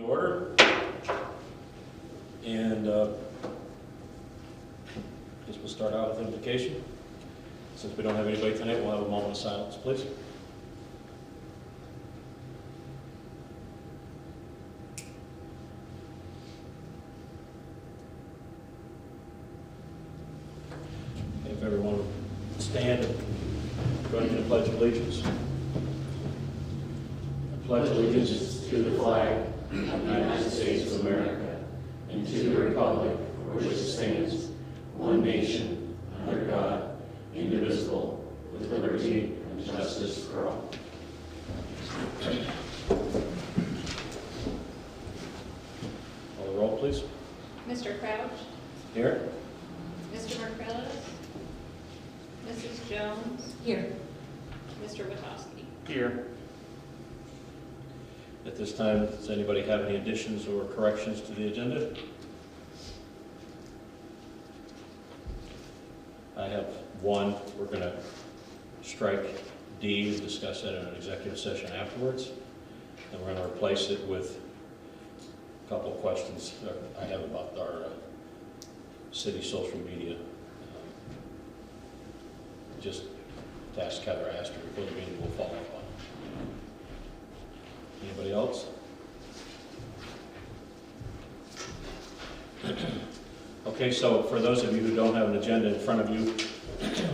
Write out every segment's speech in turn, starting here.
Order. And guess we'll start out with invocation. Since we don't have anybody tonight, we'll have a moment of silence, please. If everyone would stand and join me in the Pledge of Allegiance. I pledge allegiance to the flag of the United States of America and to the republic for which it stands, one nation, under God, indivisible, with liberty and justice for all. Call the roll, please. Mr. Crouch, Here. Mr. Marcellus, Mrs. Jones. Here. Mr. Witowski. Here. At this time, does anybody have any additions or corrections to the agenda? I have one. We're going to strike D and discuss that in an executive session afterwards. And we're going to replace it with a couple of questions I have about our city social media. Just to ask Heather asked her before the meeting, we'll follow up on. Anybody else? Okay, so for those of you who don't have an agenda in front of you,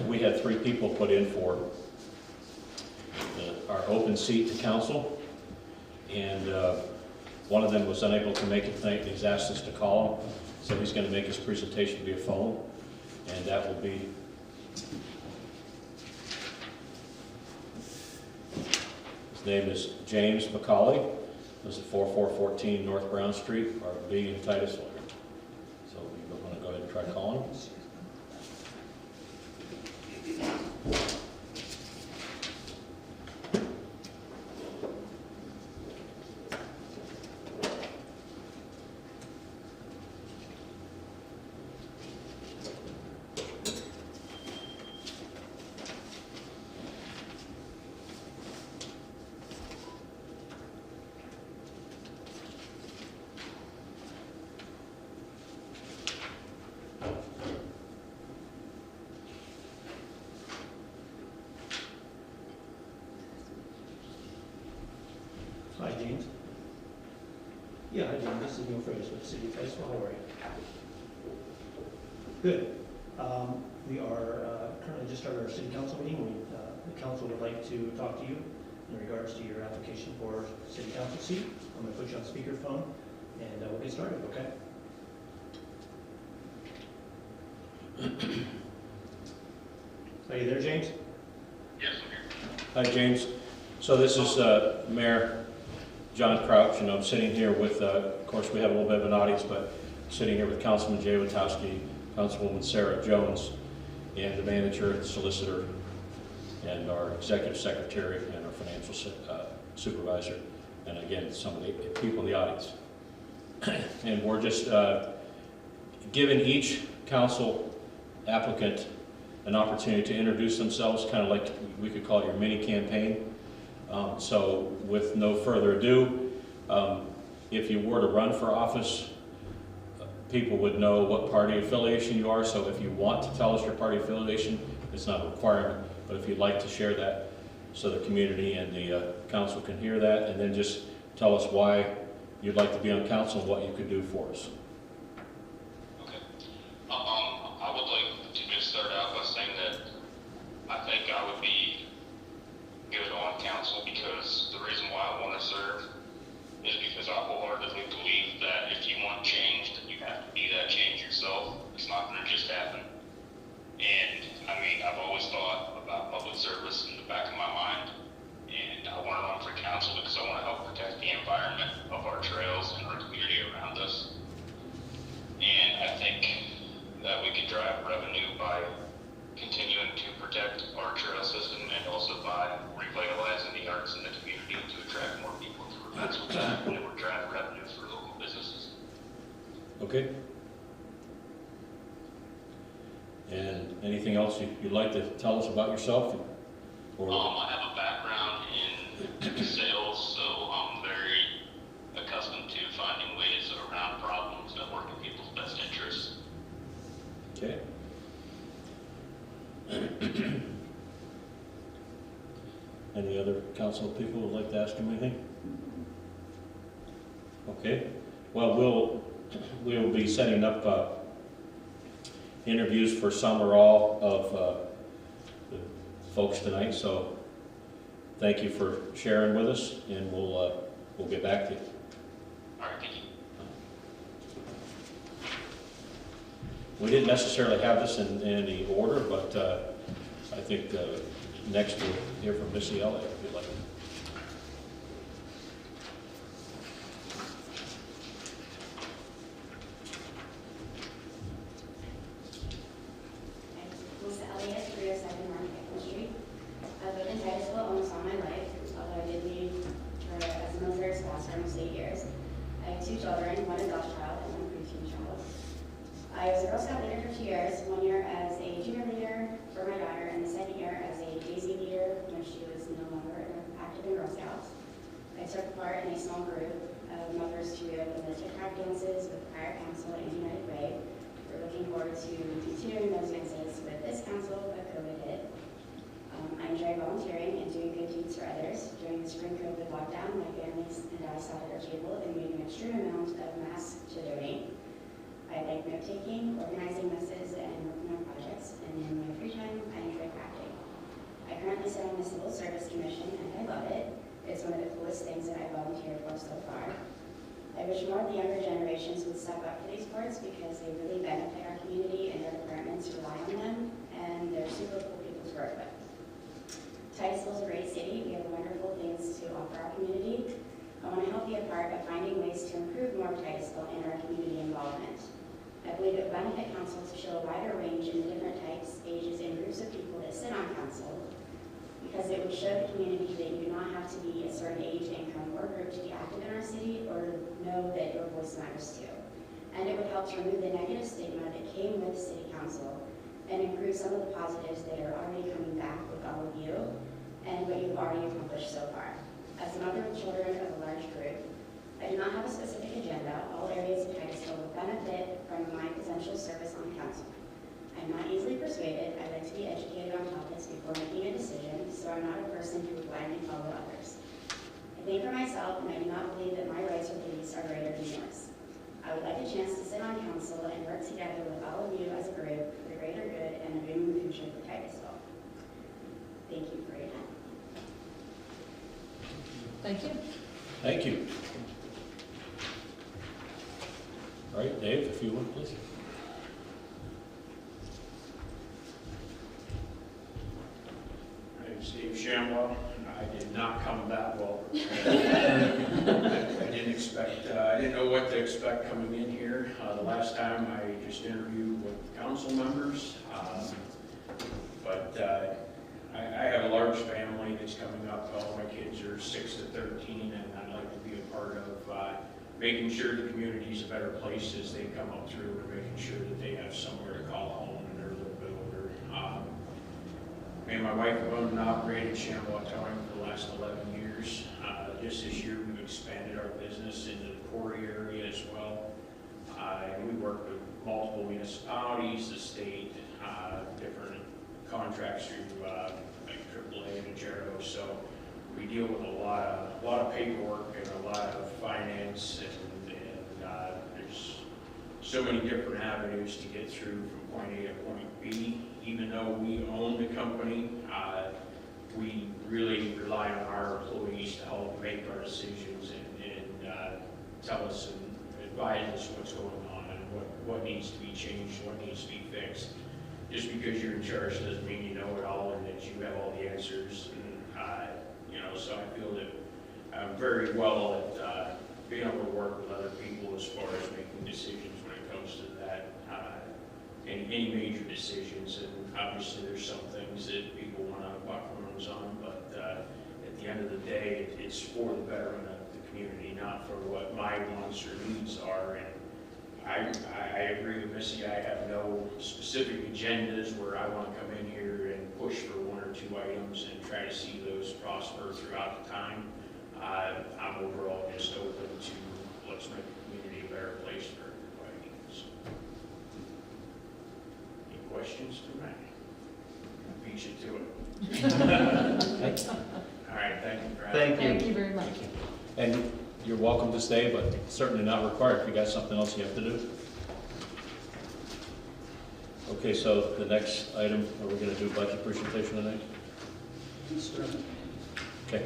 we had 3 people put in for our open seat to council, and one of them was unable to make it tonight, and he's asked us to call him, so he's going to make his presentation via phone, and that will be his name is James McCauley. This is 4414 North Brown Street, RB in Titusville. So you want to go ahead and try calling him. Hi, James. Yeah, hi, James. This is Neil Fraser with the City of Titusville. How are you? Good. We are currently just started our City Council meeting. The council would like to talk to you in regards to your application for City Council seat. I'm going to put you on speakerphone, and we'll get started, okay? Are you there, James? Yes, I'm here. Hi, James. So this is Mayor John Crouch, and I'm sitting here with, of course, we have a little bit of an audience, but sitting here with Councilman Jay Witowski, Councilwoman Sarah Jones, and the manager, the solicitor, and our executive secretary, and our financial supervisor, and again, some of the people in the audience. And we're just giving each council applicant an opportunity to introduce themselves, kind of like we could call it your mini campaign. So with no further ado, if you were to run for office, people would know what party affiliation you are. So if you want to tell us your party affiliation, it's not a requirement, but if you'd like to share that so the community and the council can hear that, and then just tell us why you'd like to be on council and what you could do for us. Okay. I would like to just start out by saying that I think I would be good on council because the reason why I want to serve is because I wholeheartedly believe that if you want change, then you have to be that change yourself. It's not going to just happen. And I mean, I've always thought about public service in the back of my mind, and I want to run for council because I want to help protect the environment of our trails and our community around us. And I think that we could drive revenue by continuing to protect our trail system and also by revitalizing the arts in the community to attract more people to events with that, and it would drive revenue for local businesses. Okay? And anything else you'd like to tell us about yourself? Or I have a background in sales, so I'm very accustomed to Okay. Any other council people would like to ask him anything? Okay. Well, we'll be setting up interviews for some or all of the folks tonight. So thank you for sharing with us, and we'll get back to you. All right, thank you. We didn't necessarily have this in any order, but I think next we'll hear from Missy Elliott, if you'd like. Lucille, 307 North Franklin Street. I've lived in Titusville almost all my life, although I did leave as a military spouse for almost 8 years. I have 2 children, 1 adult child and 1 preteen child. I was a Girl Scout leader for 2 years, 1 year as a junior leader for my daughter, and the second year as a Daisy leader when she was no longer active in Girl Scouts. I took part in a small group of mothers to reopen the TikTok dances with Prior Council and United Way. We're looking forward to continuing those dances with this council, but COVID hit. I enjoy volunteering and doing good deeds for others. During the spring COVID lockdown, my family and I sat at our table and made an extreme amount of masks to donate. I like note-taking, organizing messes, and working on projects, and in my free time, I enjoy crafting. I currently sit on the Civil Service Commission, and I love it. It's one of the coolest things that I've volunteered for so far. I wish more of the younger generations would step up for these boards because they really benefit our community, and their departments rely on them, and they're super cool people to work with. Titusville is a great city. We have wonderful things to offer our community. I want to help be a part of finding ways to improve more Titusville and our community involvement. I believe it would benefit council to show a wider range in the different types, ages, and groups of people that sit on council, because it would show the community that you do not have to be a certain age, income, or group to be active in our city, or know that your voice matters too. And it would help to remove the negative stigma that came with city council and improve some of the positives that are already coming back with all of you and what you've already accomplished so far. As a mother of children of a large group, I do not have a specific agenda. All areas of Titusville will benefit from my potential service on council. I'm not easily persuaded. I like to be educated on topics before making a decision, so I'm not a person who would blindly follow others. I think for myself, and I do not believe that my rights or beliefs are greater than yours. I would like a chance to sit on council and work together with all of you as a group for the greater good and a dream future for Titusville. Thank you for your time. Thank you. Thank you. All right, Dave, if you would, please. I'm Steve Shamwow. I did not come that well. I didn't expect, I didn't know what to expect coming in here. The last time I just interviewed with council members. I have a large family that's coming up. All my kids are 6 to 13, and I'd like to be a part of making sure the community's a better place as they come up through, and making sure that they have somewhere to call home when they're a little bit older. Me and my wife have owned and operated Shamwow Towing for the last 11 years. Just this year, we've expanded our business into the quarry area as well. We work with multiple municipalities, the state, different contracts through like AAA and Jericho. So we deal with a lot of paperwork and a lot of finance, and there's so many different avenues to get through from point A to point B. Even though we own the company, we really rely on our employees to help make our decisions and tell us and advise us what's going on and what needs to be changed, what needs to be fixed. Just because you're in charge doesn't mean you know it all and that you have all the answers. And, so I feel that I'm very well at being able to work with other people as far as making decisions when it comes to that, any major decisions. And obviously there's some things that people want to buck runs on, but at the end of the day, it's for the betterment of the community, not for what my wants or needs are. And I agree with Missy. I have no specific agendas where I want to come in here and push for 1 or 2 items and try to see those prosper throughout the time. I'm overall just open to let's make the community a better place for everybody. So. questions for me? Beat you to it. All right, thank you for having me. Thank you. you very much. And you're welcome to stay, but certainly not required if you got something else you have to do. Okay, so the next item, are we going to do budget presentation tonight? Okay.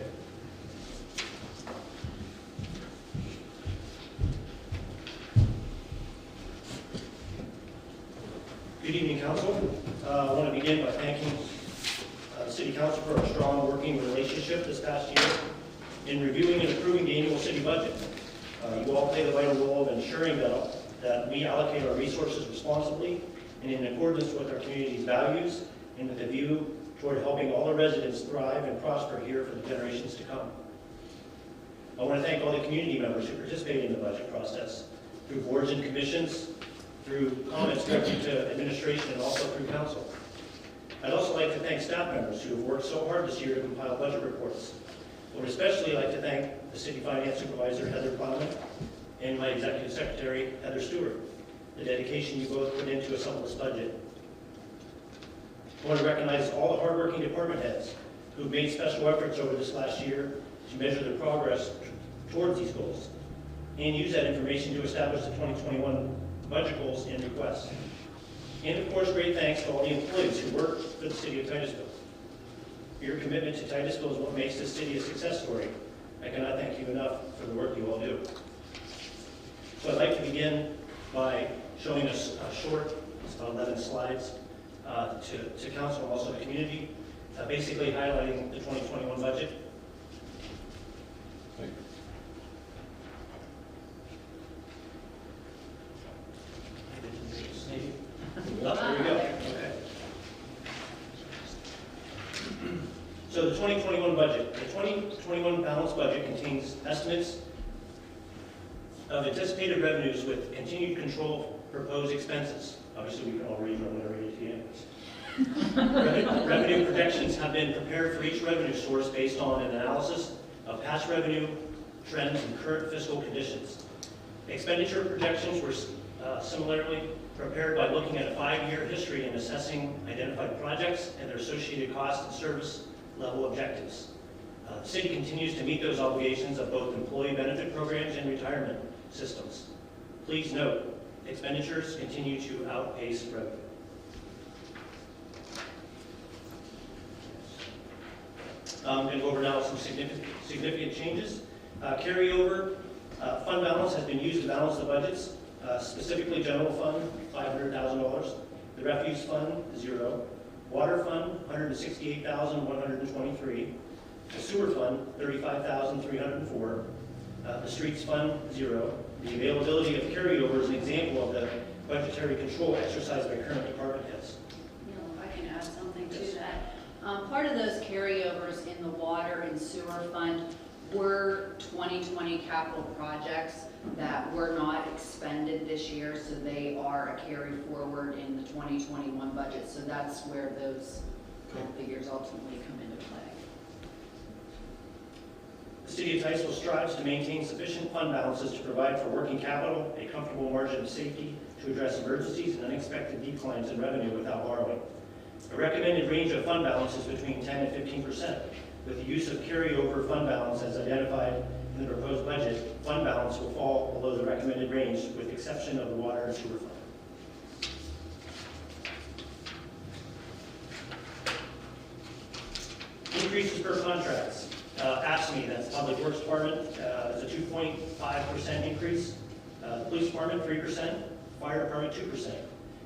Good evening, Council. I want to begin by thanking the City Council for our strong working relationship this past year in reviewing and approving the annual city budget. You all play the vital role of ensuring that we allocate our resources responsibly and in accordance with our community's values and with a view toward helping all our residents thrive and prosper here for the generations to come. I want to thank all the community members who participate in the budget process through boards and commissions, through comments directed to administration, and also through council. I'd also like to thank staff members who have worked so hard this year to compile budget reports. I would especially like to thank the City Finance Supervisor, Heather Plowman, and my Executive Secretary, Heather Stewart. The dedication you both put into assemble this budget. I want to recognize all the hardworking department heads who've made special efforts over this last year to measure their progress towards these goals and use that information to establish the 2021 budget goals and requests. And of course, great thanks to all the employees who work for the City of Titusville. Your commitment to Titusville is what makes this city a success story. I cannot thank you enough for the work you all do. So I'd like to begin by showing us a short, it's about 11 slides, to council and also the community, basically highlighting the 2021 budget. Oh, there we go. Okay. So the 2021 budget. The 2021 balanced budget contains estimates of anticipated revenues with continued control of proposed expenses. Obviously, we can all read when we're ready to end. Revenue projections have been prepared for each revenue source based on an analysis of past revenue trends and current fiscal conditions. Expenditure projections were similarly prepared by looking at a 5-year history and assessing identified projects and their associated cost and service level objectives. The city continues to meet those obligations of both employee benefit programs and retirement systems. Please note, expenditures continue to outpace revenue. I'm going to go over now some significant changes. Carryover fund balance has been used to balance the budgets. Specifically, general fund, $500,000. The refuse fund, 0. Water fund, $168,123. The sewer fund, $35,304. The streets fund, 0. The availability of carryover is an example of the budgetary control exercised by current department heads. If I can add something to that. Part of those carryovers in the water and sewer fund were 2020 capital projects that were not expended this year, so they are a carry forward in the 2021 budget. So that's where those figures ultimately come into play. The City of Titusville strives to maintain sufficient fund balances to provide for working capital, a comfortable margin of safety to address emergencies and unexpected declines in revenue without borrowing. A recommended range of fund balance is between 10 and 15%. With the use of carryover fund balance as identified in the proposed budget, fund balance will fall below the recommended range with the exception of the water and sewer fund. Increases per contracts. AFSCME, that's Public Works Department, is a 2.5% increase. The Police Department, 3%. Fire Department, 2%.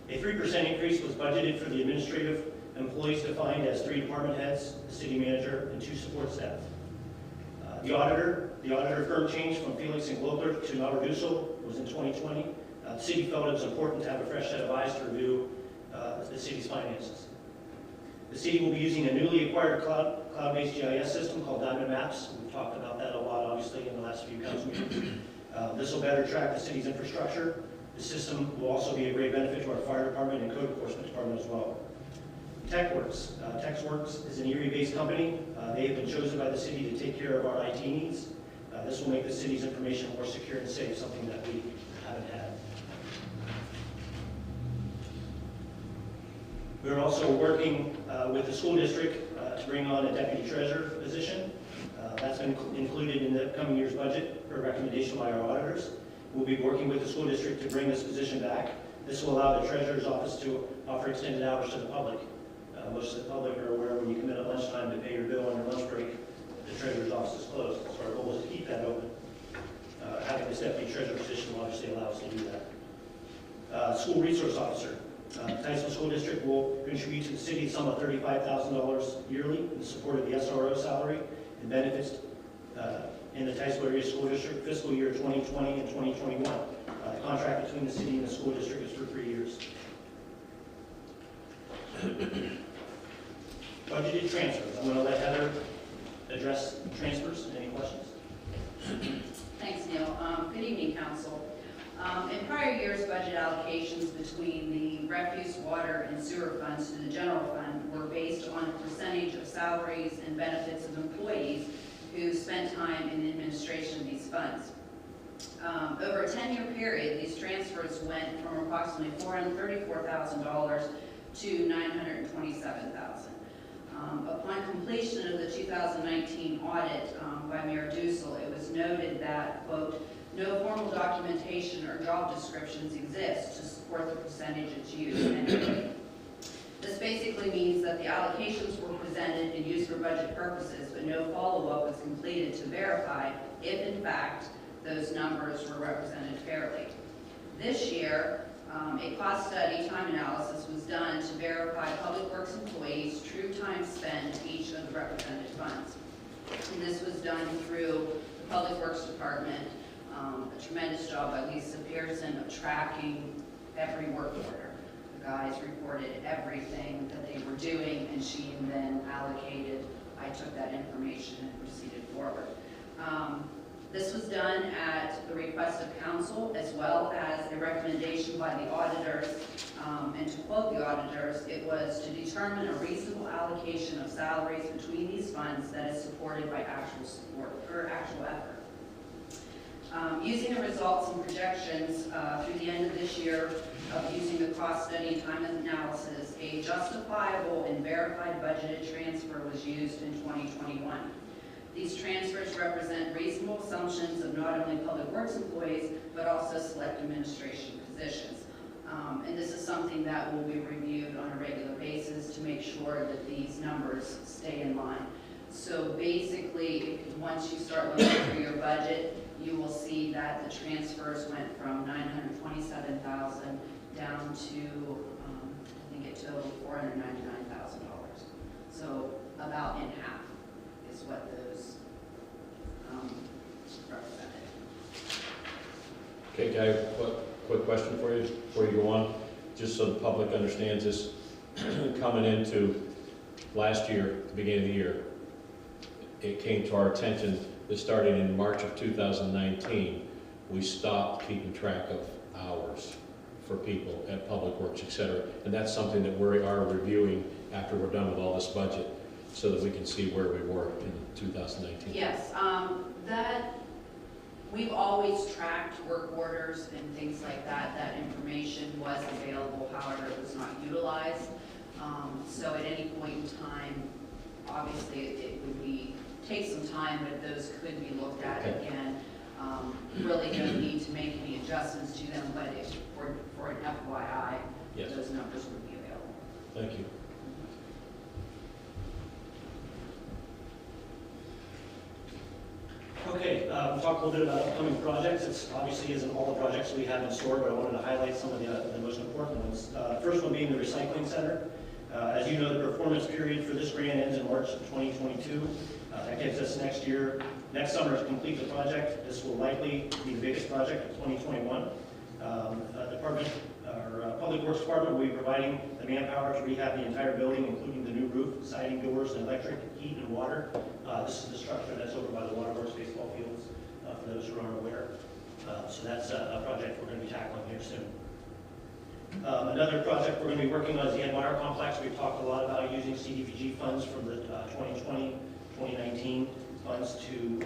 A 3% increase was budgeted for the administrative employees defined as 3 department heads, the city manager, and 2 support staff. The auditor firm changed from Felix and Globler to Nauruduso was in 2020. The city felt it was important to have a fresh set of eyes to review the city's finances. The city will be using a newly acquired cloud-based GIS system called Diamond Maps. We've talked about that a lot, obviously, in the last few council meetings. This will better track the city's infrastructure. The system will also be a great benefit to our fire department and code enforcement department as well. TechWorks. TechWorks is an Erie-based company. They have been chosen by the city to take care of our IT needs. This will make the city's information more secure and safe, something that we haven't had. We're also working with the school district to bring on a deputy treasurer position. That's been included in the coming year's budget for recommendation by our auditors. We'll be working with the school district to bring this position back. This will allow the treasurer's office to offer extended hours to the public. Most of the public are aware when you come in at lunchtime to pay your bill on your lunch break, the treasurer's office is closed. So our goal is to keep that open. Having this deputy treasurer position will obviously allow us to do that. School resource officer. Titusville School District will contribute to the city a sum of $35,000 yearly in support of the SRO salary and benefits in the Titusville area school district fiscal year 2020 and 2021. The contract between the city and the school district is for 3 years. Budgeted transfers. I'm going to let Heather address transfers. Any questions? Thanks, Neil. Good evening, Council. In prior years, budget allocations between the refuse, water, and sewer funds to the general fund were based on a percentage of salaries and benefits of employees who spent time in the administration of these funds. Over a 10-year period, these transfers went from approximately $434,000 to $927,000. Upon completion of the 2019 audit by Mayor Lucille, it was noted that, quote, no formal documentation or job descriptions exist to support the percentage it's used annually. This basically means that the allocations were presented and used for budget purposes, but no follow-up was completed to verify if, in fact, those numbers were represented fairly. This year, a cost study time analysis was done to verify Public Works employees' true time spent in each of the represented funds. And this was done through the Public Works Department. A tremendous job by Lisa Pearson of tracking every work order. The guys reported everything that they were doing, and she then allocated. I took that information and proceeded forward. This was done at the request of council, as well as a recommendation by the auditors. And to quote the auditors, it was to determine a reasonable allocation of salaries between these funds that is supported by actual support or actual effort. Using the results and projections through the end of this year of using the cost study and time analysis, a justifiable and verified budgeted transfer was used in 2021. These transfers represent reasonable assumptions of not only Public Works employees, but also select administration positions. And this is something that will be reviewed on a regular basis to make sure that these numbers stay in line. So basically, once you start looking through your budget, you will see that the transfers went from $927,000 down to, I think it totaled $499,000. So about in half is what those represented. Okay, Guy, quick question for you before you go on, just so the public understands this. Coming into last year, the beginning of the year, it came to our attention that starting in March of 2019, we stopped keeping track of hours for people at Public Works, et cetera. And that's something that we are reviewing after we're done with all this budget, so that we can see where we were in 2019. Yes, that we've always tracked work orders and things like that. That information was available, however, it was not utilized. So at any point in time, obviously it would take some time, but those could be looked at again. Really don't need to make any adjustments to them, but if, for an FYI, yes, those numbers would be available. Thank you. Okay, we'll talk a little bit about upcoming projects. It's obviously isn't all the projects we have in store, but I wanted to highlight some of the most important ones. First one being the recycling center. As you know, the performance period for this grant ends in March of 2022. That gives us next summer to complete the project. This will likely be the biggest project of 2021. Our Public Works Department will be providing the manpower to rehab the entire building, including the new roof, siding, doors, and electric, heat, and water. This is the structure that's over by the Waterworks baseball fields, for those who aren't aware. So that's a project we're going to be tackling here soon. Another project we're going to be working on is the Ed Meyer Complex. We've talked a lot about using CDBG funds from the 2020-2019 funds to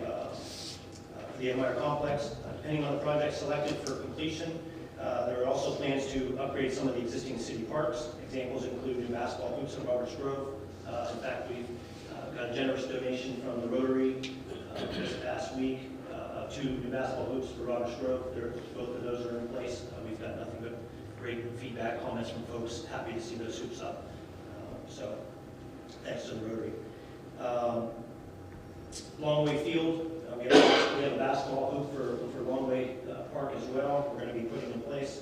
the Ed Meyer Complex. Depending on the project selected for completion, There are also plans to upgrade some of the existing city parks. Examples include new basketball hoops in Roberts Grove. In fact, we've got a generous donation from the Rotary this past week of 2 new basketball hoops for Roberts Grove. Both of those are in place. We've got nothing but great feedback, comments from folks. Happy to see those hoops up. So thanks to the Rotary. Longway Field, we have a basketball hoop for Longway Park as well. We're going to be putting in place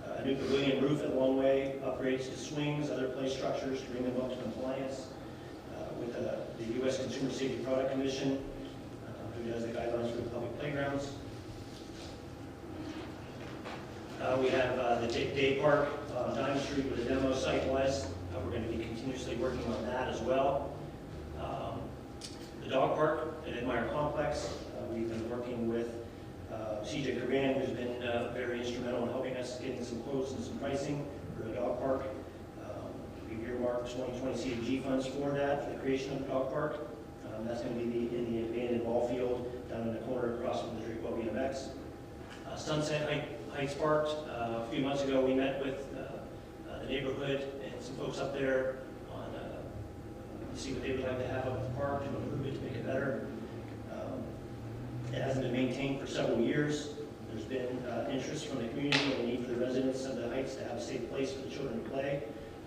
a new pavilion roof at Longway, upgrades to swings, other play structures to bring them up to compliance with the U.S. Consumer Safety Product Commission, who does the guidelines for the public playgrounds. We have the Day Park on Diamond Street where the demo site was. We're going to be continuously working on that as well. The dog park at Admire Complex, we've been working with CJ Caban, who's been very instrumental in helping us getting some quotes and some pricing for the dog park. We've earmarked 2020 CDG funds for that, for the creation of the dog park. That's going to be in the abandoned ball field down in the corner across from the Drake-Well BMX. Sunset Heights Park, a few months ago we met with the neighborhood and some folks up there on to see what they would like to have up at the park, to improve it, to make it better. It hasn't been maintained for several years. There's been interest from the community and the need for the residents of the Heights to have a safe place for the children to play.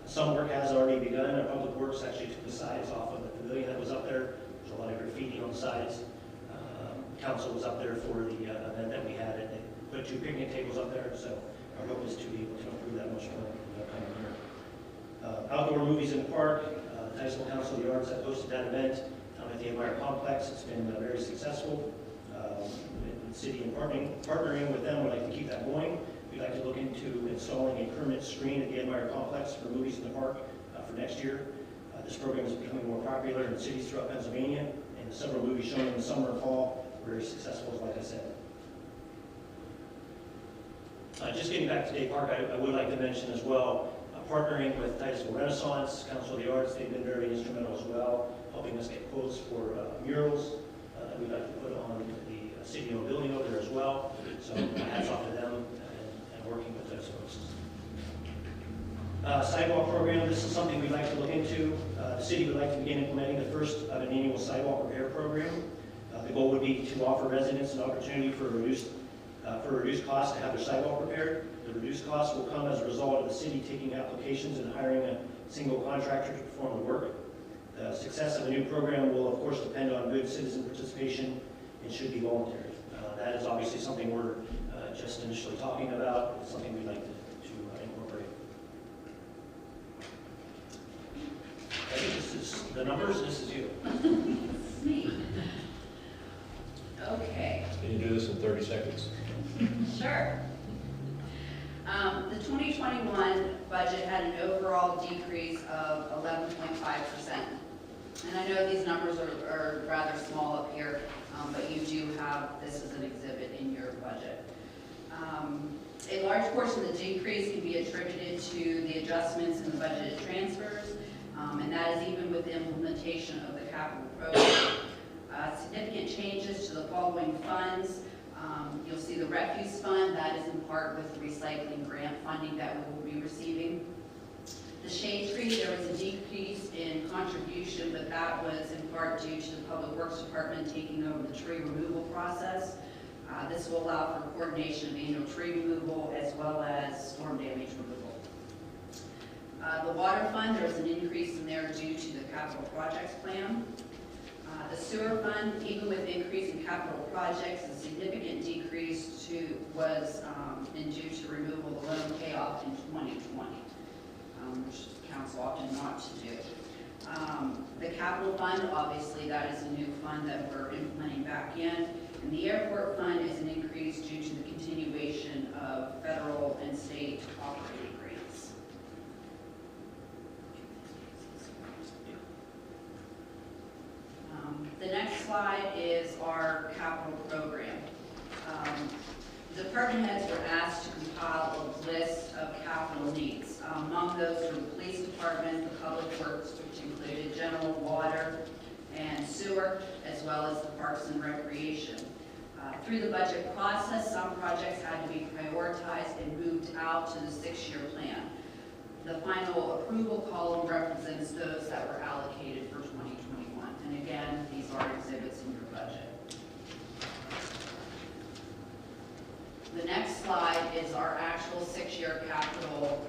Some work has already begun. Our Public Works actually took the sides off of the pavilion that was up there. There's a lot of graffiti on the sides. Council was up there for the event that we had, and they put 2 picnic tables up there, so our hope is to be able to improve that much more in the upcoming year. Outdoor movies in the park, the Titusville Council of the Arts have hosted that event at the Admire Complex. It's been very successful. The city and partnering with them would like to keep that going. We'd like to look into installing a permanent screen at the Admire Complex for movies in the park for next year. This program is becoming more popular in cities throughout Pennsylvania, and several movies shown in the summer and fall were very successful, like I said. Just getting back to Day Park, I would like to mention as well, partnering with Titusville Renaissance, Council of the Arts, they've been very instrumental as well, helping us get quotes for murals that we'd like to put on the city-owned building over there as well. So hats off to them and working with those folks. Sidewalk program, this is something we'd like to look into. The city would like to begin implementing the first of an annual sidewalk repair program. The goal would be to offer residents an opportunity for a reduced cost to have their sidewalk repaired. The reduced cost will come as a result of the city taking applications and hiring a single contractor to perform the work. The success of a new program will, of course, depend on good citizen participation and should be voluntary. That is obviously something we're just initially talking about. It's something we'd like to incorporate. I think this is the numbers. This is you. Me. Okay. Can you do this in 30 seconds? Sure. The 2021 budget had an overall decrease of 11.5%. And I know these numbers are rather small up here, but you do have this as an exhibit in your budget. A large portion of the decrease can be attributed to the adjustments in the budgeted transfers, and that is even with the implementation of the capital program. Significant changes to the following funds. You'll see the refuse fund, that is in part with the recycling grant funding that we will be receiving. The shade tree, there was a decrease in contribution, but that was in part due to the Public Works Department taking over the tree removal process. This will allow for coordination of annual tree removal as well as storm damage removal. The water fund, there was an increase in there due to the capital projects plan. The sewer fund, even with the increase in capital projects, a significant decrease was due to removal of the loan payoff in 2020, which the council opted not to do. The capital fund, obviously, that is a new fund that we're implementing back in. And the airport fund is an increase due to the continuation of federal and state operating grants. The next slide is our capital program. Department heads were asked to compile a list of capital needs. Among those are the police department, the public works, which included general water and sewer, as well as the parks and recreation. Through the budget process, some projects had to be prioritized and moved out to the 6-year plan. The final approval column represents those that were allocated for 2021. And again, these are exhibits in your budget. The next slide is our actual 6-year capital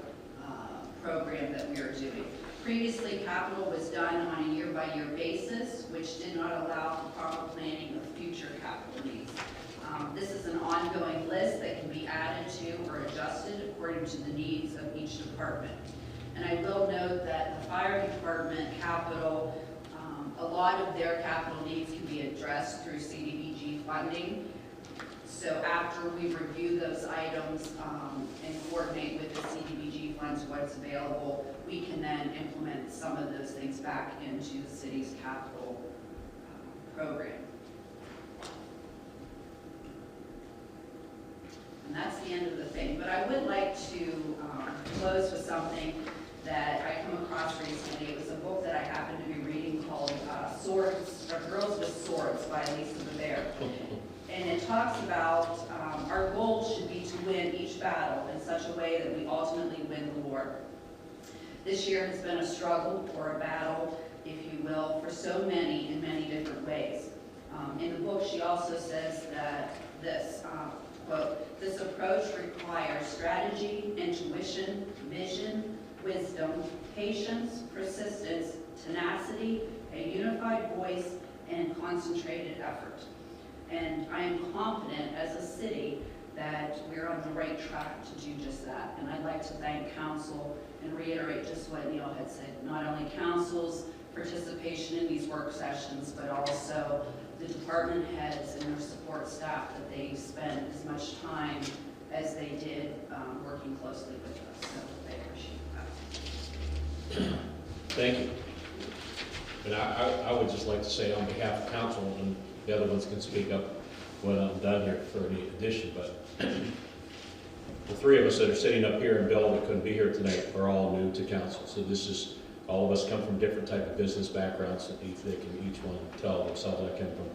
program that we are doing. Previously, capital was done on a year-by-year basis, which did not allow for proper planning of future capital needs. This is an ongoing list that can be added to or adjusted according to the needs of each department. And I will note that the fire department capital, a lot of their capital needs can be addressed through CDBG funding. So after we review those items and coordinate with the CDBG funds what's available, we can then implement some of those things back into the city's capital program. And that's the end of the thing. But I would like to close with something that I come across recently. It was a book that I happened to be reading called Girls with Swords by Lisa Bear. And it talks about our goal should be to win each battle in such a way that we ultimately win the war. This year has been a struggle or a battle, if you will, for so many in many different ways. In the book, she also says that this, quote, "This approach requires strategy, intuition, vision, wisdom, patience, persistence, tenacity, a unified voice, and concentrated effort." And I am confident as a city that we're on the right track to do just that. And I'd like to thank council and reiterate just what Neil had said, not only council's participation in these work sessions, but also the department heads and their support staff, that they spent as much time as they did working closely with us. So I appreciate that. Thank you. And I would just like to say on behalf of council, and the other ones can speak up when I'm done here for any addition, but the three of us that are sitting up here and Bill that couldn't be here tonight are all new to council. So this is, all of us come from different type of business backgrounds that they can each one tell themselves. I come from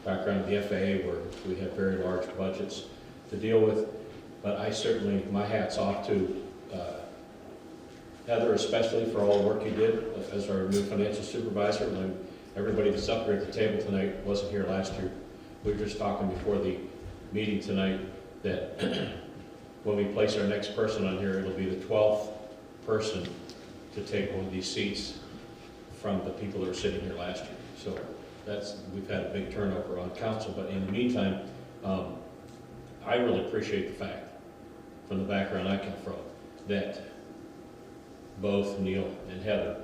background of the FAA where we have very large budgets to deal with, but I certainly, my hat's off to Heather especially for all the work you did as our new financial supervisor. And everybody that's up here at the table tonight wasn't here last year. We were just talking before the meeting tonight that when we place our next person on here, it'll be the 12th person to take one of these seats from the people that were sitting here last year. So we've had a big turnover on council, but in the meantime, I really appreciate the fact, from the background I come from, that both Neil and Heather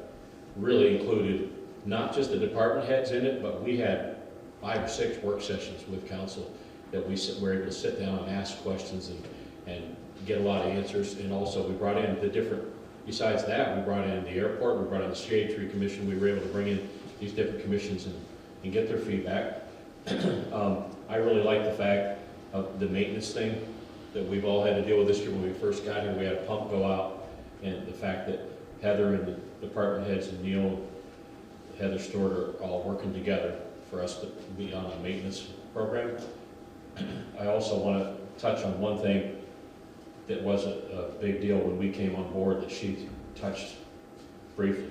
really included not just the department heads in it, but we had 5 or 6 work sessions with council that we were able to sit down and ask questions and get a lot of answers. And also we brought in the different, besides that, we brought in the airport, we brought in the Shade Tree Commission. We were able to bring in these different commissions and get their feedback. I really like the fact of the maintenance thing that we've all had to deal with this year. When we first got here, we had a pump go out, and the fact that Heather and the department heads and Neil and Heather Stewart are all working together for us to be on a maintenance program. I also want to touch on one thing that was a big deal when we came on board that she touched briefly.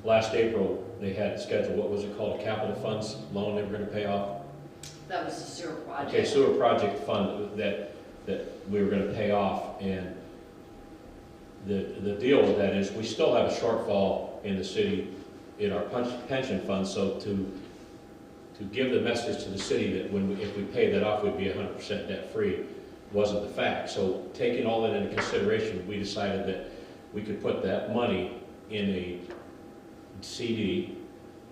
Last April, they had scheduled, what was it called, a capital funds loan they were going to pay off? That was the sewer project. Okay, sewer project fund that we were going to pay off, and the deal with that is we still have a shortfall in the city in our pension fund. So to give the message to the city that if we paid that off, we'd be 100% debt free wasn't the fact. So taking all that into consideration, we decided that we could put that money in a CD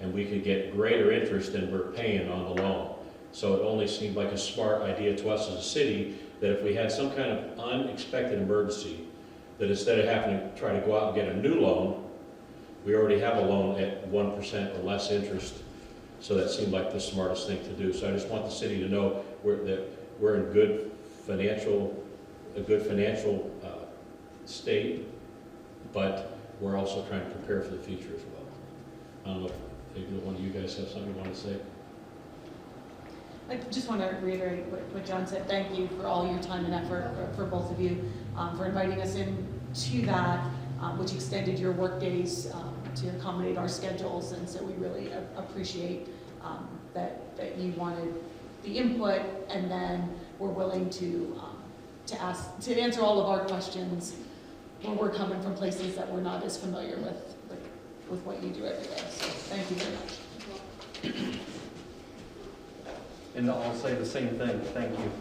and we could get greater interest than we're paying on the loan. So it only seemed like a smart idea to us as a city that if we had some kind of unexpected emergency, that instead of having to try to go out and get a new loan, we already have a loan at 1% or less interest. So that seemed like the smartest thing to do. So I just want the city to know that we're in a good financial state, but we're also trying to prepare for the future as well. I don't know if maybe one of you guys have something you want to say. I just want to reiterate what John said. Thank you for all your time and effort for both of you, for inviting us in to that, which extended your work days to accommodate our schedules. And so we really appreciate that you wanted the input, and then we're willing to answer all of our questions when we're coming from places that we're not as familiar with what you do every day. So thank you very much. And I'll say the same thing, thank you.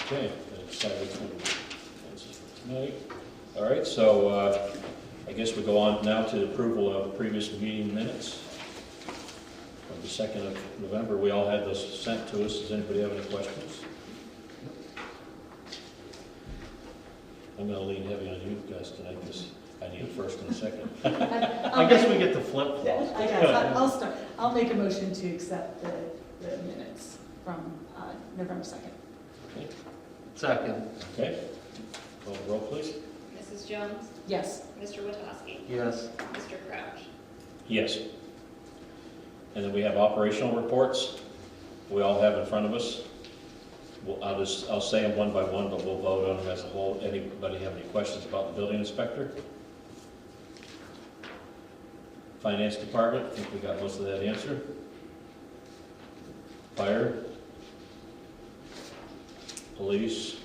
Okay, that decided for tonight. All right, so I guess we go on now to the approval of previous meeting minutes from the 2nd of November. We all had those sent to us. Does anybody have any questions? I'm going to lean heavy on you guys tonight because I need a first and a second. I guess we get the flip flop. I guess I'll start. I'll make a motion to accept the minutes from November 2nd. Okay. Second. Okay. Call the roll, please. Mrs. Jones? Yes. Mr. Witowski? Yes. Mr. Crouch? Yes. And then we have operational reports. We all have in front of us. I'll say them one by one, but we'll vote on them as a whole. Anybody have any questions about the building inspector? Finance department, I think we got most of that answered. Fire. Police.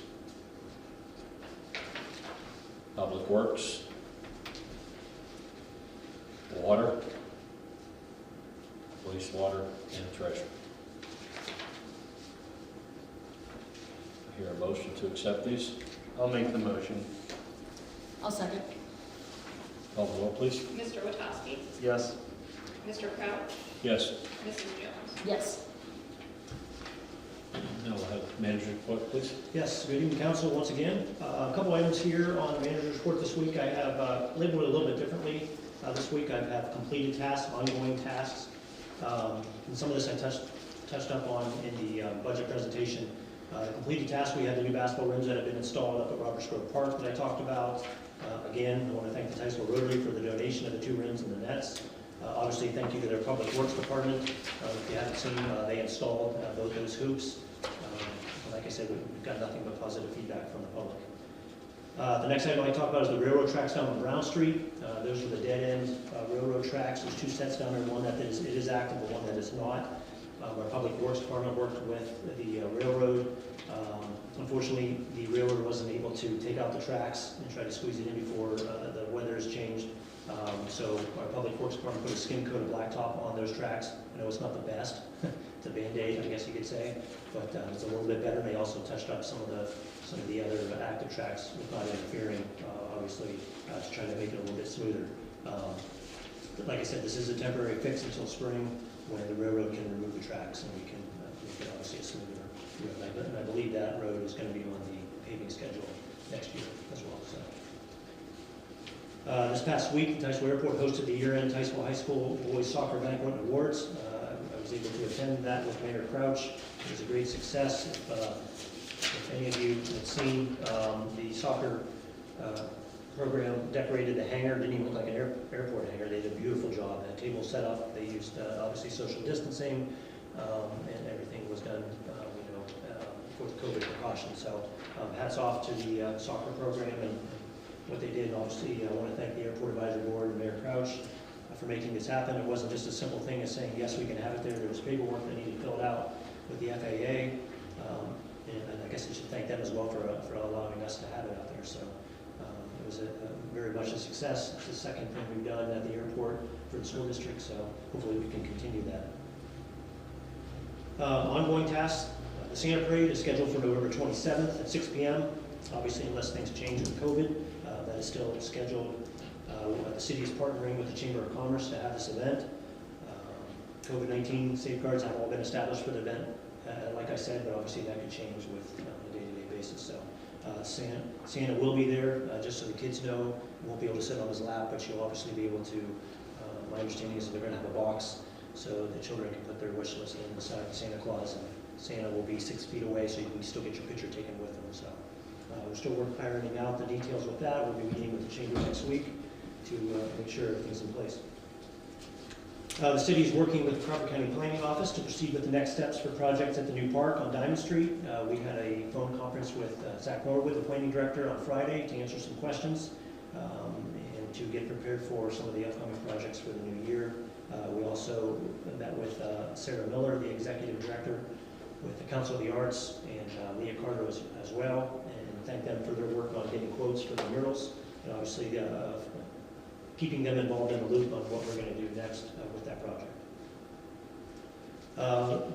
Public Works. Water. Wastewater and treasure. I hear a motion to accept these. I'll make the motion. I'll second. Call the roll, please. Mr. Witowski? Yes. Mr. Crouch? Yes. Mrs. Jones? Yes. Now we'll have manager's report, please. Yes, good evening, council, once again. A couple items here on the manager's report this week. I have labeled it a little bit differently. This week I have completed tasks, ongoing tasks. And some of this I touched up on in the budget presentation. The completed tasks, we had the new basketball rims that have been installed up at Roberts Grove Park that I talked about. Again, I want to thank the Titusville Rotary for the donation of the 2 rims and the nets. Obviously, thank you to their Public Works Department. If you haven't seen, they installed both those hoops. Like I said, we've got nothing but positive feedback from the public. The next item I talk about is the railroad tracks down on Brown Street. Those are the dead-end railroad tracks. There's 2 sets down there, one that is active, but one that is not. Our Public Works Department worked with the railroad. Unfortunately, the railroad wasn't able to take out the tracks and try to squeeze it in before the weather has changed. So our Public Works Department put a skin coat of blacktop on those tracks. I know it's not the best. It's a Band-Aid, I guess you could say, but it's a little bit better. They also touched up some of the other active tracks with not interfering, obviously, to try to make it a little bit smoother. But like I said, this is a temporary fix until spring, when the railroad can remove the tracks and we can make it obviously a smoother road. And I believe that road is going to be on the paving schedule next year as well. So, this past week, the Titusville Airport hosted the year-end Titusville High School Boys Soccer Banquet and Awards. I was able to attend that with Mayor Crouch. It was a great success. If any of you have seen the soccer program decorated the hangar, didn't even look like an airport hangar. They did a beautiful job. The table set up. They used obviously social distancing, and everything was done, for the COVID precautions. So hats off to the soccer program and what they did. And obviously, I want to thank the Airport Advisory Board and Mayor Crouch for making this happen. It wasn't just a simple thing as saying, yes, we can have it there. There was paperwork that needed filled out with the FAA. And I guess I should thank them as well for allowing us to have it out there. So it was very much a success. It's the second thing we've done at the airport for the school district, so hopefully we can continue that. Ongoing tasks. The Santa Parade is scheduled for November 27th at 6 p.m. Obviously, unless things change with COVID, that is still scheduled. The city is partnering with the Chamber of Commerce to have this event. COVID-19 safeguards have all been established for the event, like I said, but obviously that could change with on a day-to-day basis. So Santa will be there, just so the kids know. He won't be able to sit on his lap, but you'll obviously be able to, my understanding is that they're going to have a box so the children can put their wish list inside Santa Claus, and Santa will be 6 feet away, so you can still get your picture taken with him. So We're still ironing out the details with that. We'll be meeting with the chamber next week to make sure everything's in place. The city is working with the Crawford County Planning Office to proceed with the next steps for projects at the new park on Diamond Street. We had a phone conference with Zach Norwood, the planning director, on Friday to answer some questions and to get prepared for some of the upcoming projects for the new year. We also met with Sarah Miller, the executive director, with the Council of the Arts, and Leah Carter as well, and thank them for their work on getting quotes for the murals, and obviously keeping them involved in the loop on what we're going to do next with that project.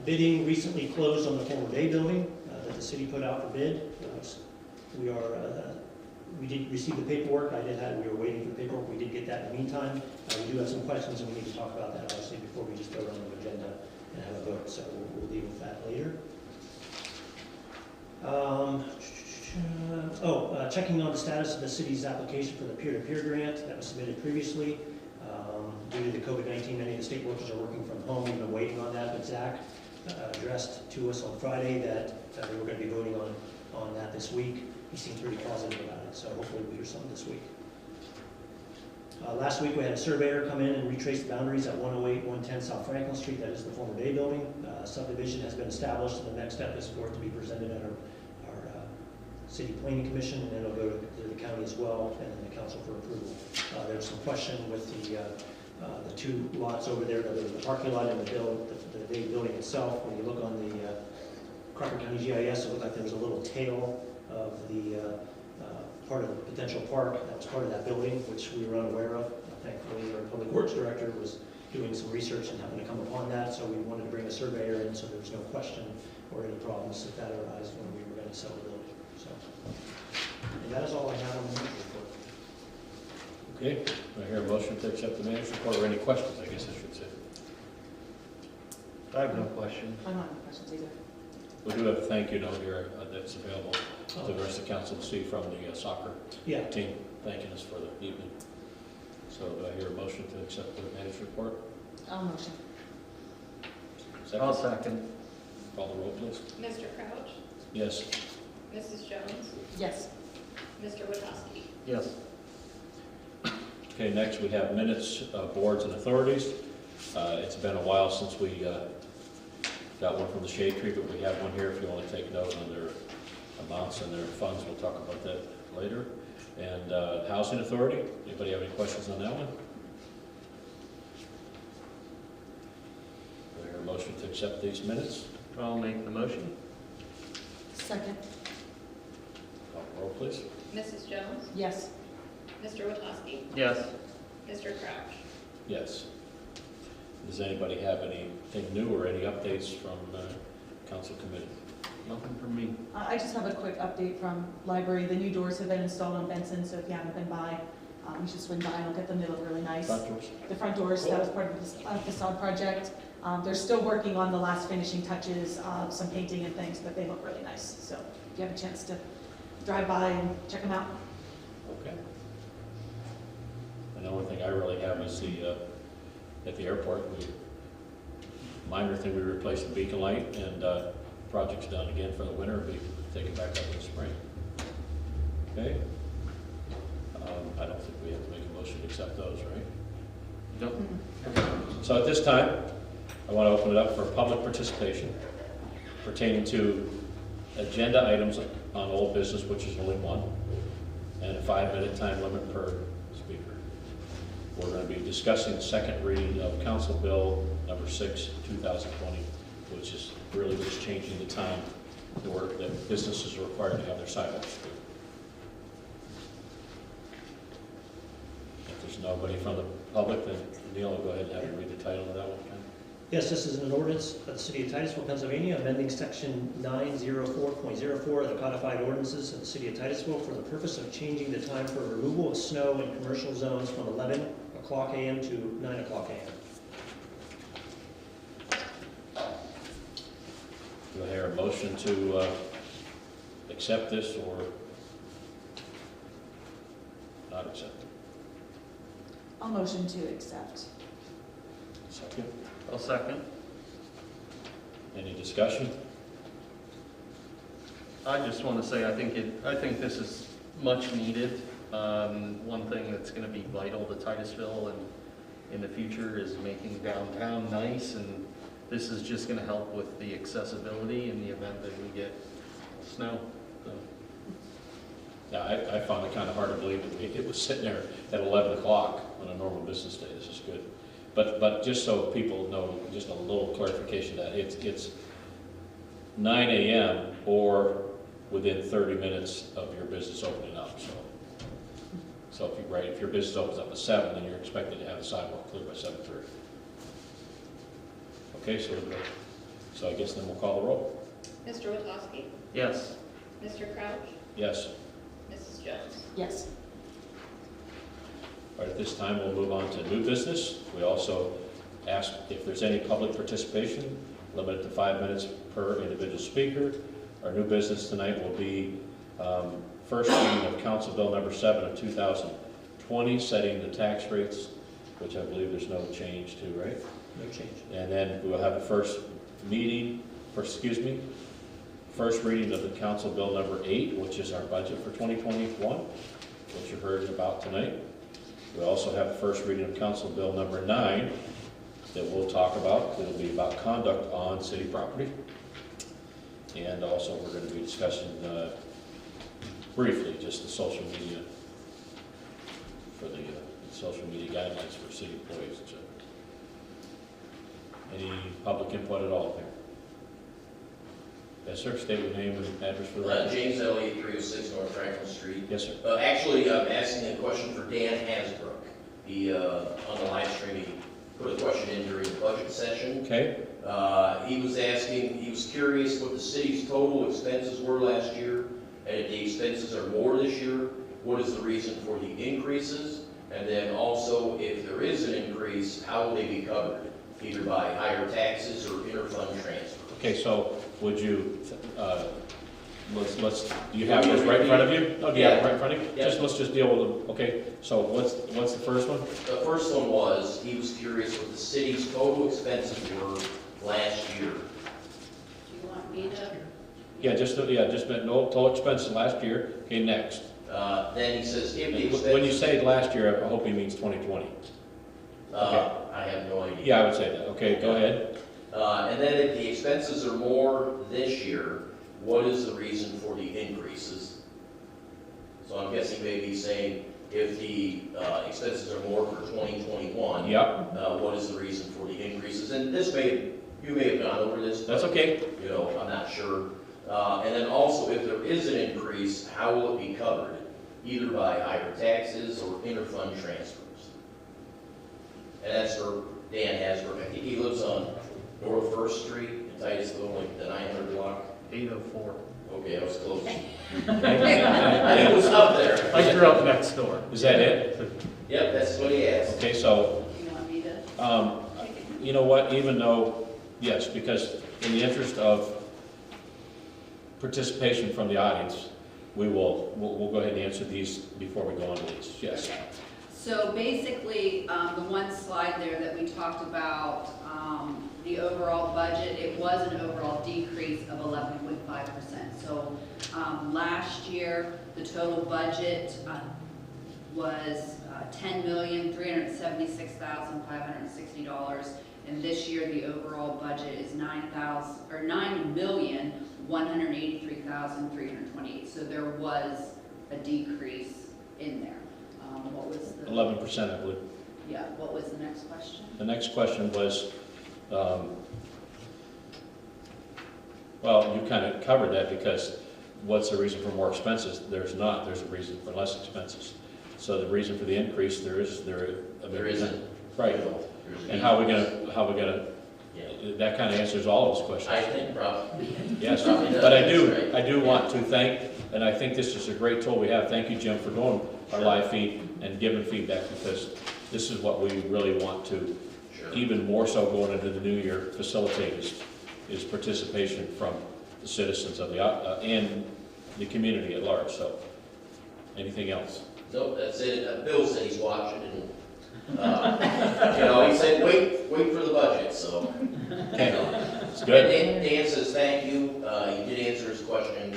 Bidding recently closed on the former day building that the city put out for bid. We did receive the paperwork. We were waiting for the paperwork. We did get that in the meantime. We do have some questions, and we need to talk about that obviously before we just throw it on the agenda and have a vote. So we'll deal with that later. Checking on the status of the city's application for the peer-to-peer grant that was submitted previously. Due to the COVID-19, many of the state workers are working from home. We've been waiting on that, but Zach addressed to us on Friday that we were going to be voting on that this week. He seemed pretty positive about it, so hopefully we'll hear something this week. Last week we had a surveyor come in and retrace the boundaries at 108, 110 South Franklin Street. That is the former day building. Subdivision has been established, and the next step is for it to be presented at our City Planning Commission, and then it'll go to the county as well, and then the council for approval. There's some question with the two lots over there, the parking lot and the day building itself. When you look on the Crawford County GIS, it looked like there was a little tail of the part of the potential park that was part of that building, which we were unaware of. Thankfully, our Public Works Director was doing some research and happened to come upon that, so we wanted to bring a surveyor in so there was no question or any problems if that arose when we were going to sell the building. So, and that is all I have on the manager's report. Okay, I hear a motion to accept the manager's report, or any questions, I guess I should say. I have no question. I don't have any questions either. We do have a thank you note here that's available to the rest of the council to see from the soccer team, thanking us for the evening. So do I hear a motion to accept the manager's report? I'll motion. Second? I'll second. Call the roll, please. Mr. Crouch, Yes. Mrs. Jones, Yes. Mr. Wojciechowski. Yes. Okay, next we have minutes of boards and authorities. It's been a while since we got one from the Shade Tree, but we have one here if you want to take note on their amounts and their funds. We'll talk about that later. And Housing Authority, anybody have any questions on that one? Do I hear a motion to accept these minutes? I'll make the motion. Second. Call the roll, please. Mrs. Jones, Yes. Mr. Wojciechowski, Yes. Mr. Crouch. Yes. Does anybody have anything new or any updates from council committee? Nothing from me. I just have a quick update from library. The new doors have been installed on Benson, so if you haven't been by, you should swing by and look at them. They look really nice. Front doors? The front doors, that was part of this facade project. They're still working on the last finishing touches, some painting and things, but they look really nice. So if you have a chance to drive by and check them out. Okay. And the only thing I really have is at the airport, minor thing, we replaced the beacon light, and project's done again for the winter. We take it back up in the spring. Okay. I don't think we have to make a motion to accept those, right? Nope. So at this time, I want to open it up for public participation pertaining to agenda items on old business, which is only one, and a 5-minute time limit per speaker. We're going to be discussing the second reading of Council Bill number 6, 2020, which is really just changing the time to work that businesses are required to have their sidewalks through. If there's nobody from the public, then Neil will go ahead and have you read the title of that one. Yes, this is an ordinance of the City of Titusville, Pennsylvania, amending Section 904.04 of the codified ordinances of the City of Titusville for the purpose of changing the time for removal of snow in commercial zones from 11 o'clock a.m. to 9 o'clock a.m. Do I hear a motion to accept this or not accept it? I'll motion to accept. Second. I'll second. Any discussion? I just want to say, I think this is much needed. One thing that's going to be vital to Titusville and in the future is making downtown nice, and this is just going to help with the accessibility in the event that we get snow. So, Yeah, I found it kind of hard to believe that it was sitting there at 11 o'clock on a normal business day. This is good. But just so people know, just a little clarification that it's 9 a.m. or within 30 minutes of your business opening up. So if your business opens up at 7, then you're expected to have the sidewalk clear by 7:30. Okay, so I guess then we'll call the roll. Mr. Witowski? yes. Mr. Crouch? Yes. Mrs. Jones? Yes. All right, at this time, we'll move on to new business. We also ask if there's any public participation, limited to 5 minutes per individual speaker. Our new business tonight will be first reading of Council Bill number 7 of 2020, setting the tax rates, which I believe there's no change to, right? No change. And then we will have the first reading of the Council Bill number 8, which is our budget for 2021, which you heard about tonight. We also have the first reading of Council Bill number 9 that we'll talk about. It'll be about conduct on city property. And also we're going to be discussing briefly just the social media for the social media guidelines for city employees, etc. Any public input at all there? Yes, sir. State your name and address for the record. James Elliott, 306 North Franklin Street. Yes, sir. Actually, I'm asking a question for Dan Hasbrook. He, on the live stream, he put a question in during the budget session. Okay. He was curious what the city's total expenses were last year, and if the expenses are more this year, what is the reason for the increases? And then also, if there is an increase, how will they be covered? Either by higher taxes or interfund transfers. Okay, so would you, do you have those right in front of you? Oh, do you have it right in front of you? Yeah. Let's just deal with them. Okay, so what's the first one? The first one was, he was curious what the city's total expenses were last year. Do you want me to? Yeah, just no total expenses last year. Okay, next. Then he says, if the expenses... When you say last year, I hope he means 2020. I have no idea. Yeah, I would say that. Okay, go ahead. And then if the expenses are more this year, what is the reason for the increases? So I'm guessing maybe he's saying if the expenses are more for 2021, Yep, what is the reason for the increases? And you may have gone over this. that's but, okay. I'm not sure. And then also, if there is an increase, how will it be covered? Either by higher taxes or interfund transfers. And that's for Dan Hasbrook. I think he lives on North 1st Street in Titusville, like the 900 block. 804. Okay, I was close. It was up there. I grew up next door. Is that it? Yep, that's what he asked. Okay, so, You want me to? you know what, even though, yes, because in the interest of participation from the audience, we'll go ahead and answer these before we go on to these. Yes. So basically, the one slide there that we talked about, the overall budget, it was an overall decrease of 11.5%. So last year, the total budget was $10,376,560, and this year the overall budget is $9,183,328. So there was a decrease in there. What was the 11%, I believe. Yeah. What was the next question? The next question was, well, you kind of covered that because what's the reason for more expenses? There's not. There's a reason for less expenses. So the reason for the increase, there isn't. Right. And how are we gonna? Yeah. That kind of answers all of those questions. I think probably. Yes, Probably does. but I Right. do want to thank, and I think this is a great tool we have. Thank you, Jim, for doing our live feed and giving feedback, because this is what we really want to, Sure. even more so going into the new year, facilitate is participation from the citizens of the, and the community at large. So, anything else? Nope, that's it. Bill said he's watching, and he said wait for the budget. So Okay, it's And good. Dan says thank you. He did answer his questions.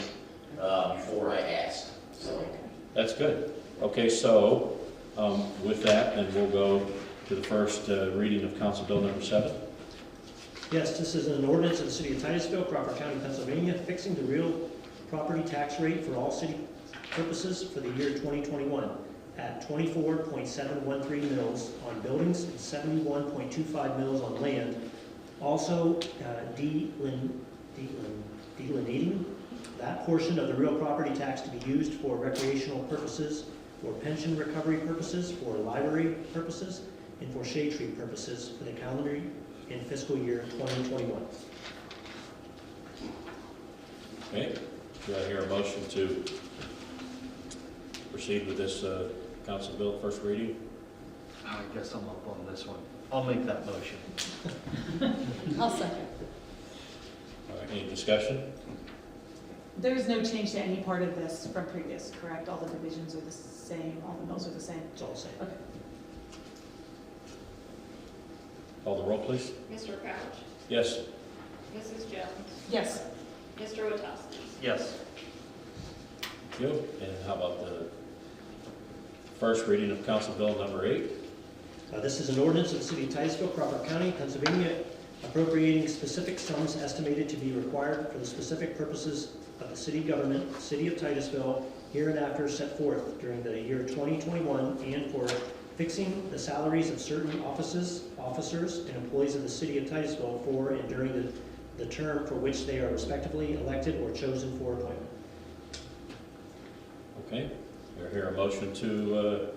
before I asked, so. That's good. Okay, so with that, then we'll go to the first reading of Council Bill number 7. Yes, this is an ordinance of the City of Titusville, Crawford County, Pennsylvania, fixing the real property tax rate for all city purposes for the year 2021 at 24.713 mils on buildings and 71.25 mils on land. Also, delineating that portion of the real property tax to be used for recreational purposes, for pension recovery purposes, for library purposes, and for shade tree purposes for the calendar and fiscal year 2021. Okay, do I hear a motion to proceed with this Council Bill first reading? I guess I'm up on this one. I'll make that motion. I'll second. All right, any discussion? There's no change to any part of this from previous, correct? All the divisions are the same, all the mills are the same? It's all the same. Okay. Call the roll, please. Mr. Crouch, Yes. Mrs. Jones, Yes. Mr. Witowski, Yes. You. And how about the first reading of Council Bill number 8? This is an ordinance of the City of Titusville, Crawford County, Pennsylvania, appropriating specific sums estimated to be required for the specific purposes of the city government, City of Titusville, hereinafter set forth during the year 2021, and for fixing the salaries of certain officers, and employees of the City of Titusville for and during the term for which they are respectively elected or chosen for appointment. Okay, do I hear a motion to,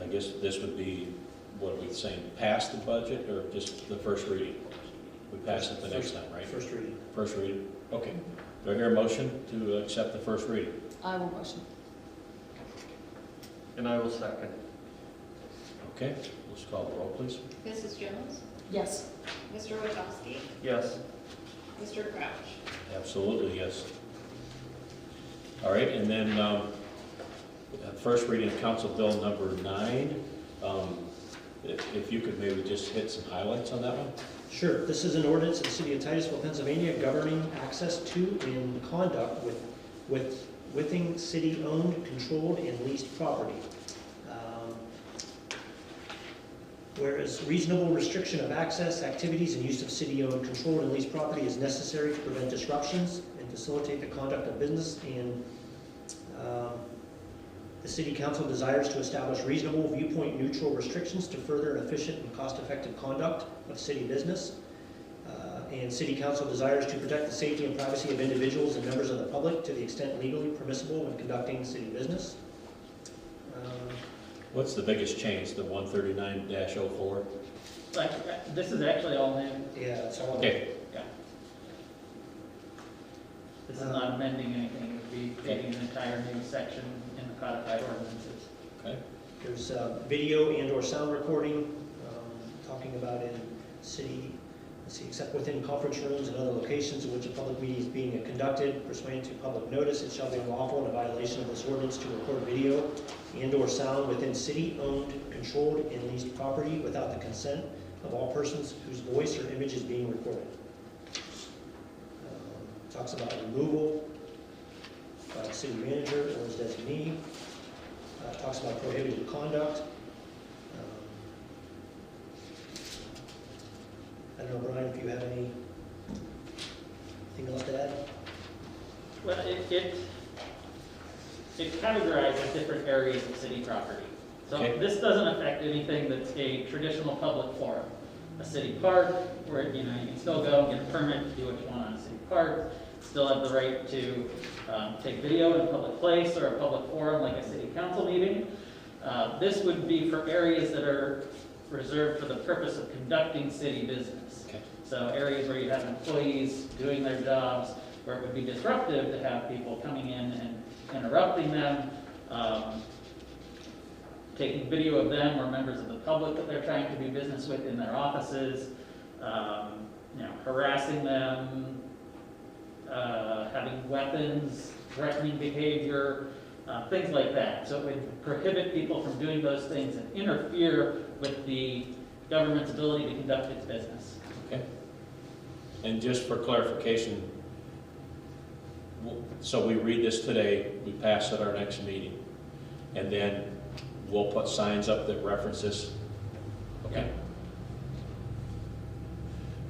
I guess this would be, what are we saying, pass the budget or just the first reading? We pass it the next time, right? First reading. First reading, okay. Do I hear a motion to accept the first reading? I will motion. And I will second. Okay, let's call the roll, please. Mrs. Jones, Yes. Mr. Witowski, Yes. Mr. Crouch. Absolutely, yes. All right, and then first reading of Council Bill number 9. If you could maybe just hit some highlights on that one? Sure. This is an ordinance of the City of Titusville, Pennsylvania, governing access to and conduct within city-owned, controlled, and leased property. Whereas reasonable restriction of access, activities, and use of city-owned, controlled, and leased property is necessary to prevent disruptions and facilitate the conduct of business, and the City Council desires to establish reasonable, viewpoint-neutral restrictions to further an efficient and cost-effective conduct of city business. And City Council desires to protect the safety and privacy of individuals and members of the public to the extent legally permissible when conducting city business. What's the biggest change, the 139-04? This is actually all new. Yeah, it's all. Okay, Yeah. This is not amending anything. It would be creating an entire new section in the codified ordinances. okay. There's video and/or sound recording, talking about in city, let's see, except within conference rooms and other locations in which a public meeting is being conducted pursuant to public notice, it shall be unlawful in a violation of this ordinance to record video and/or sound within city-owned, controlled, and leased property without the consent of all persons whose voice or image is being recorded. Talks about removal by the city manager or his designee. Talks about prohibited conduct. I don't know, Brian, if you have anything else to add? Well, it categorizes different areas of city property. So Okay. this doesn't affect anything that's a traditional public forum. A city park, where you can still go and get a permit to do what you want on a city park, still have the right to take video in a public place or a public forum like a city council meeting. This would be for areas that are reserved for the purpose of conducting city business. Okay. So areas where you have employees doing their jobs, where it would be disruptive to have people coming in and interrupting them, taking video of them or members of the public that they're trying to do business with in their offices, harassing them, having weapons, threatening behavior, things like that. So it would prohibit people from doing those things and interfere with the government's ability to conduct its business. Okay. And just for clarification, So we read this today, we pass at our next meeting, and then we'll put signs up that reference this. Okay?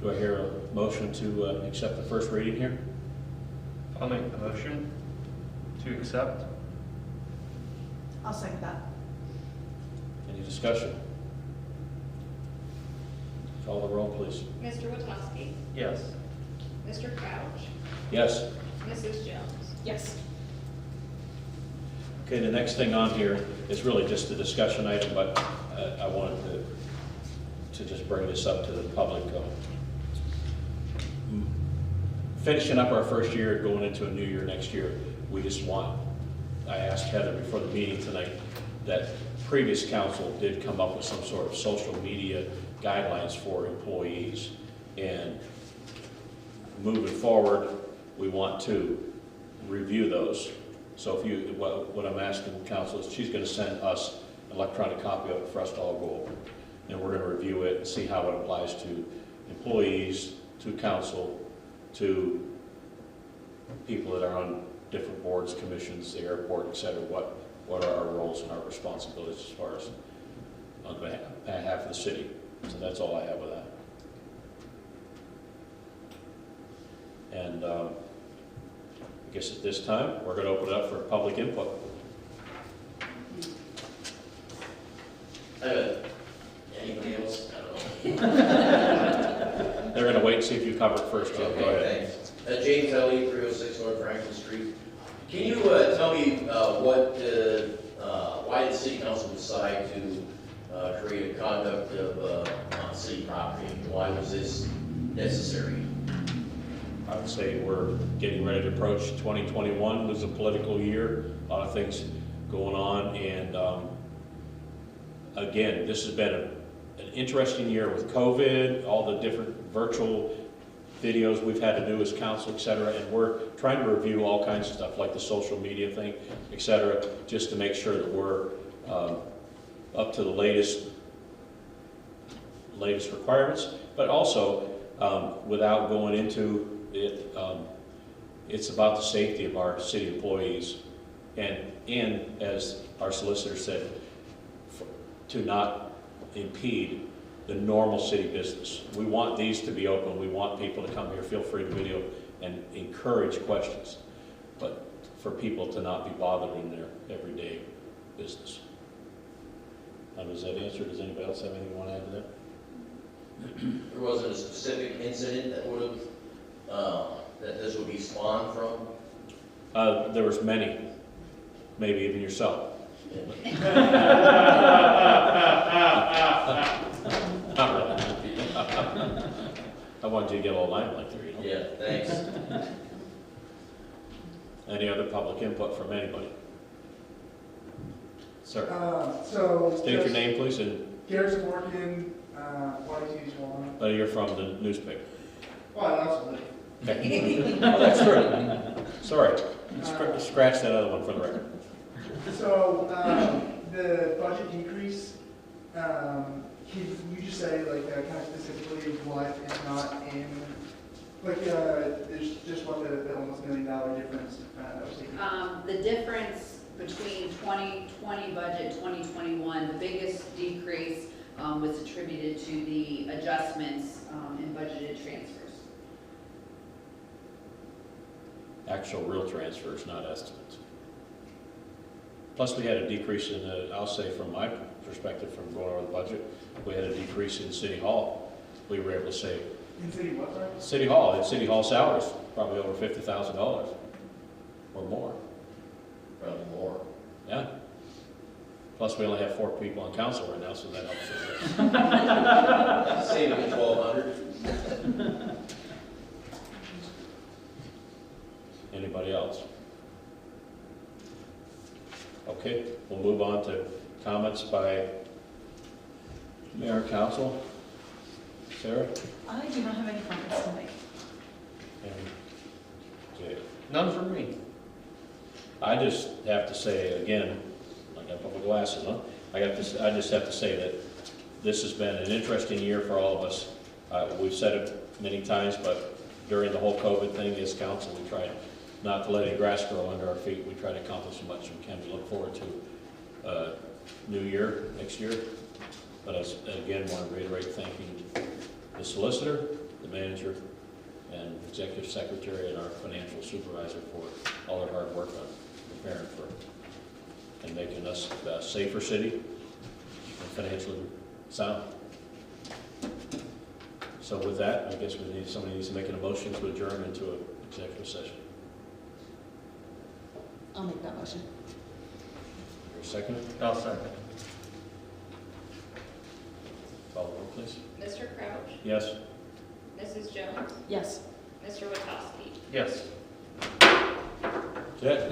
Do I hear a motion to accept the first reading here? I'll make the motion to accept. I'll second that. Any discussion? Call the roll, please. Mr. Witowski? Yes. Mr. Crouch? Yes. Mrs. Jones? Yes. Okay, the next thing on here is really just a discussion item, but I wanted to just bring this up to the public. Finishing up our first year, going into a new year next year, we just want, I asked Heather before the meeting tonight, that previous council did come up with some sort of social media guidelines for employees. And moving forward, we want to review those. So if you, what I'm asking council is, she's going to send us an electronic copy of it for us to all go over. And we're going to review it and see how it applies to employees, to council, to people that are on different boards, commissions, the airport, et cetera. What are our roles and our responsibilities as far as on behalf of the city? So that's all I have with that. And I guess at this time, we're going to open it up for public input. Anybody else? I don't know. They're going to wait and see if you cover it first, Jim. Go Okay, ahead. thanks. James Elliott, 306 North Franklin Street. Can you tell me why the city council decide to create a conduct of on city property? Why was this necessary? I would say we're getting ready to approach 2021. It was a political year, a lot of things going on, and again, this has been an interesting year with COVID, all the different virtual videos we've had to do as council, et cetera, and we're trying to review all kinds of stuff like the social media thing, et cetera, just to make sure that we're up to the latest requirements, but also without going into it, it's about the safety of our city employees, and as our solicitor said, to not impede the normal city business. We want these to be open. We want people to come here, feel free to video and encourage questions, but for people to not be bothered in their everyday business. Does that answer? Does anybody else have anything you want to add to that? There wasn't a specific incident that would have that this would be spawned from? There was many, maybe even yourself. Not really. I wanted you to get a little limelight there, you know? Yeah, thanks. Any other public input from anybody? Sir, state your name, please, and Garrison Morgan, YT1. you're from the newspaper. Well, absolutely. Okay. Oh, that's true. Sorry. Scratch that other one for the record. So, the budget decrease, can you just say, like, kind of specifically what is not in, like, there's just what the almost $1 million difference that was taken? The difference between 2020 budget, 2021, the biggest decrease was attributed to the adjustments in budgeted transfers. Actual real transfers, not estimates. Plus, we had a decrease in the, I'll say from my perspective, from going over the budget, we had a decrease in City Hall. We were able to save. In city what, sorry? City Hall, in City Hall salaries, probably over $50,000 or more. Probably more. Yeah. Plus, we only have 4 people on council right now, so that helps us. Saving $1,200. Anybody else? Okay, we'll move on to comments by mayor and council. Sarah? I do not have any comments to make. And Jay? None from me. I just have to say again, I got a couple glasses on. I just have to say that this has been an interesting year for all of us. We've said it many times, but during the whole COVID thing, as council, we tried not to let any grass grow under our feet. We try to accomplish as much as we can. We look forward to new year, next year. But again, want to reiterate thanking the solicitor, the manager, and executive secretary, and our financial supervisor for all their hard work on preparing for and making us a safer city and financially sound. So with that, I guess somebody needs to make a motion to adjourn into an executive session. I'll make that motion. Your second? I'll second. Call the roll, please. Mr. Crouch, Yes? Mrs. Jones, Yes. Mr. Witowski. Yes. That's it?